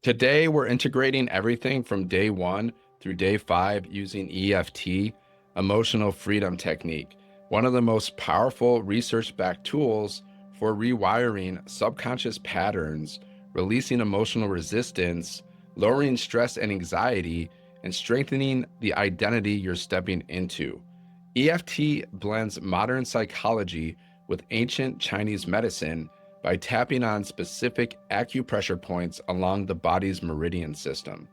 Today, we're integrating everything from day 1 through day 5 using EFT, Emotional Freedom Technique, one of the most powerful research-backed tools for rewiring subconscious patterns, releasing emotional resistance, lowering stress and anxiety, and strengthening the identity you're stepping into. EFT blends modern psychology with ancient Chinese medicine by tapping on specific acupressure points along the body's meridian system.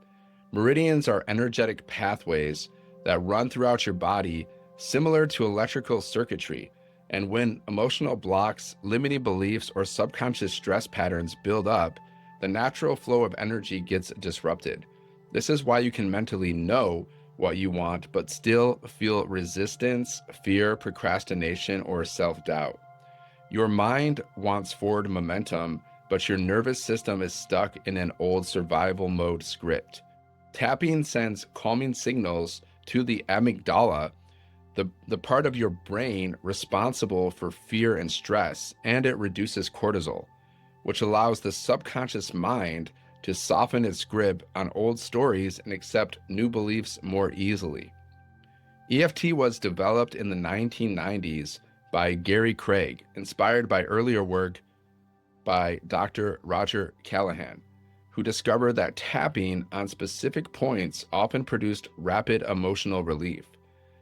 Meridians are energetic pathways that run throughout your body, similar to electrical circuitry. And when emotional blocks, limiting beliefs, or subconscious stress patterns build up, the natural flow of energy gets disrupted. This is why you can mentally know what you want, but still feel resistance, fear, procrastination, or self-doubt. Your mind wants forward momentum, but your nervous system is stuck in an old survival mode script. Tapping sends calming signals to the amygdala, the part of your brain responsible for fear and stress, and it reduces cortisol, which allows the subconscious mind to soften its grip on old stories and accept new beliefs more easily. EFT was developed in the 1990s by Gary Craig, inspired by earlier work by Dr. Roger Callahan, who discovered that tapping on specific points often produced rapid emotional relief.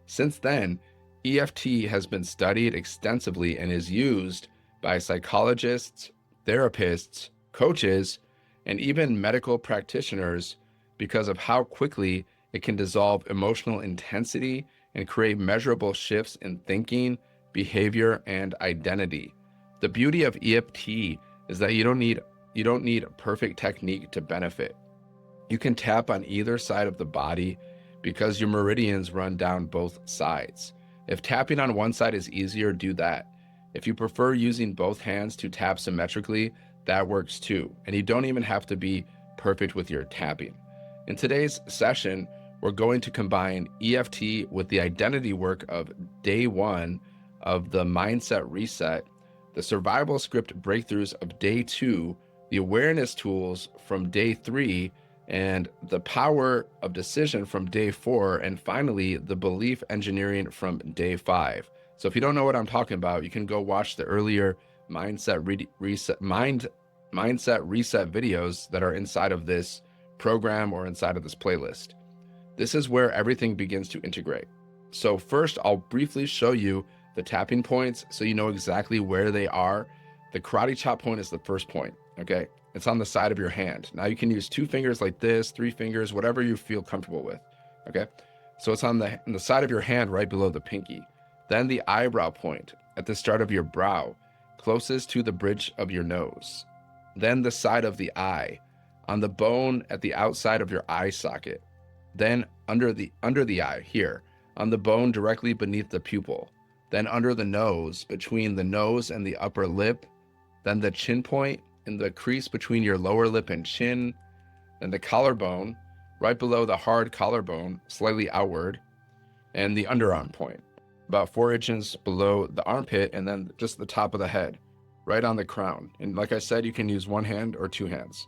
Since then, EFT has been studied extensively and is used by psychologists, therapists, coaches, and even medical practitioners because of how quickly it can dissolve emotional intensity and create measurable shifts in thinking, behavior, and identity. The beauty of EFT is that you don't need a perfect technique to benefit. You can tap on either side of the body because your meridians run down both sides. If tapping on one side is easier, do that. If you prefer using both hands to tap symmetrically, that works too. And you don't even have to be perfect with your tapping. In today's session, we're going to combine EFT with the identity work of day 1 of the mindset reset, the survival script breakthroughs of day 2, the awareness tools from day 3, and the power of decision from day 4, and finally, the belief engineering from day 5. So if you don't know what I'm talking about, you can go watch the earlier mindset reset videos that are inside of this program or inside of this playlist. This is where everything begins to integrate. So first, I'll briefly show you the tapping points so you know exactly where they are. The karate chop point is the first point, okay? It's on the side of your hand. Now you can use 2 fingers like this, 3 fingers, whatever you feel comfortable with, okay? So it's on the side of your hand right below the pinky. Then the eyebrow point at the start of your brow, closest to the bridge of your nose. Then the side of the eye, on the bone at the outside of your eye socket. Then under the eye here, on the bone directly beneath the pupil. Then under the nose, between the nose and the upper lip. Then the chin point in the crease between your lower lip and chin. Then the collarbone, right below the hard collarbone, slightly outward. And the underarm point, about 4 inches below the armpit, and then just the top of the head, right on the crown. And like I said, you can use 1 hand or 2 hands.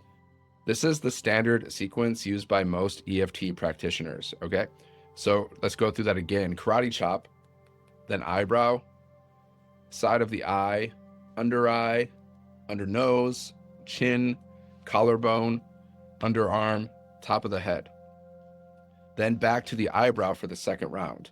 This is the standard sequence used by most EFT practitioners, okay? So let's go through that again. Karate chop, then eyebrow, side of the eye, under nose, chin, collarbone, underarm, top of the head. Then back to the eyebrow for the second round.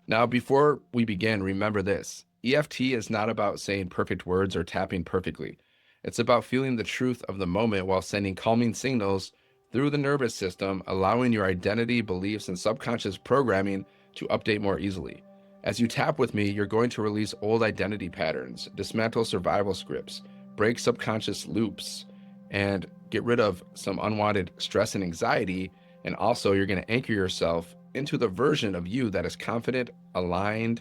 Now, before we begin, remember this. EFT is not about saying perfect words or tapping perfectly. It's about feeling the truth of the moment while sending calming signals through the nervous system, allowing your identity, beliefs, and subconscious programming to update more easily. As you tap with me, you're going to release old identity patterns, dismantle survival scripts, break subconscious loops, and get rid of some unwanted stress and anxiety. And also, you're going to anchor yourself into the version of you that is confident, aligned,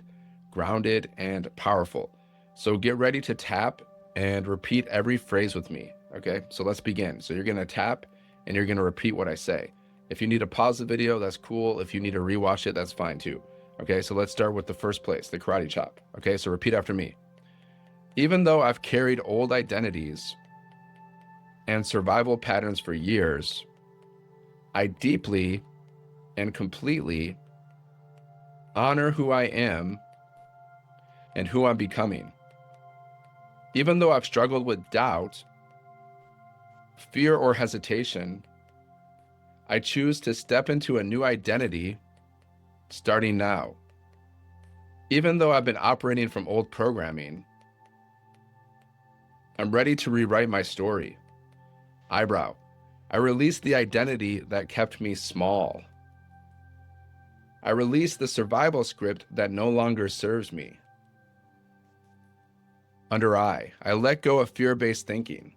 grounded, and powerful. So get ready to tap and repeat every phrase with me, okay? So let's begin. So you're going to tap and you're going to repeat what I say. If you need to pause the video, that's cool. If you need to rewatch it, that's fine too. Okay, so let's start with the first place, the karate chop. Okay, so repeat after me. Even though I've carried old identities, and survival patterns for years, I deeply and completely honor who I am and who I'm becoming. Even though I've struggled with doubt, fear, or hesitation, I choose to step into a new identity starting now. Even though I've been operating from old programming, I'm ready to rewrite my story. Eyebrow. I release the identity that kept me small. I release the survival script that no longer serves me. Under eye, I let go of fear-based thinking.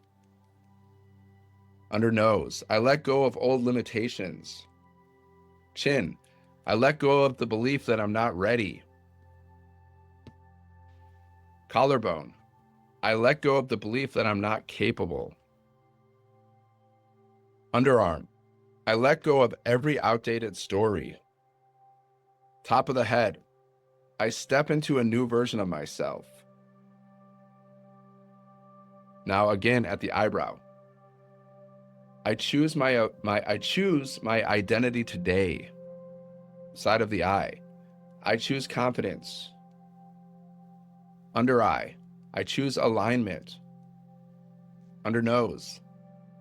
Under nose, I let go of old limitations. Chin, I let go of the belief that I'm not ready. Collarbone, I let go of the belief that I'm not capable. Underarm, I let go of every outdated story. Top of the head, I step into a new version of myself. Now again at the eyebrow, I choose my identity today. Side of the eye, I choose confidence. Under eye, I choose alignment. Under nose,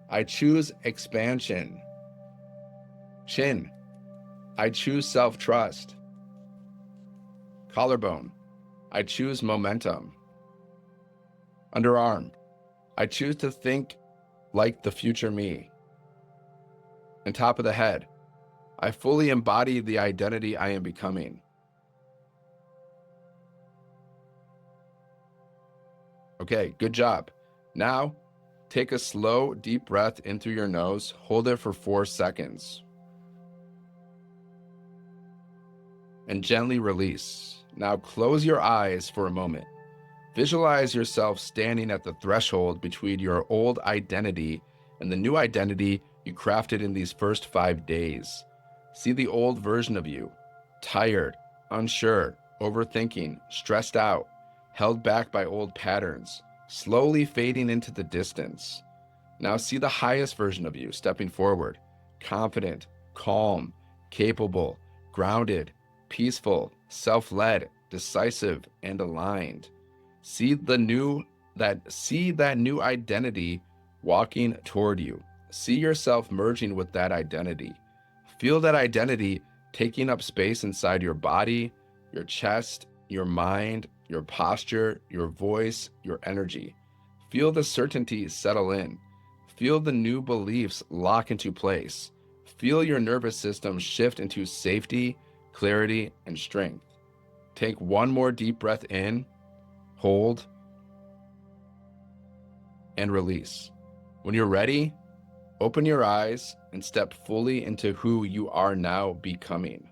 I choose expansion. Chin, I choose self-trust. Collarbone, I choose momentum. Underarm, I choose to think like the future me. And top of the head, I fully embody the identity I am becoming. Okay, good job. Now, take a slow, deep breath in through your nose. Hold it for 4 seconds. And gently release. Now close your eyes for a moment. Visualize yourself standing at the threshold between your old identity and the new identity you crafted in these first 5 days. See the old version of you, tired, unsure, overthinking, stressed out, held back by old patterns, slowly fading into the distance. Now see the highest version of you stepping forward, confident, calm, capable, grounded, peaceful, self-led, decisive, and aligned. See that new identity walking toward you. See yourself merging with that identity. Feel that identity taking up space inside your body, your chest, your mind, your posture, your voice, your energy. Feel the certainty settle in. Feel the new beliefs lock into place. Feel your nervous system shift into safety, clarity, and strength. Take one more deep breath in, hold, and release. When you're ready, open your eyes and step fully into who you are now becoming.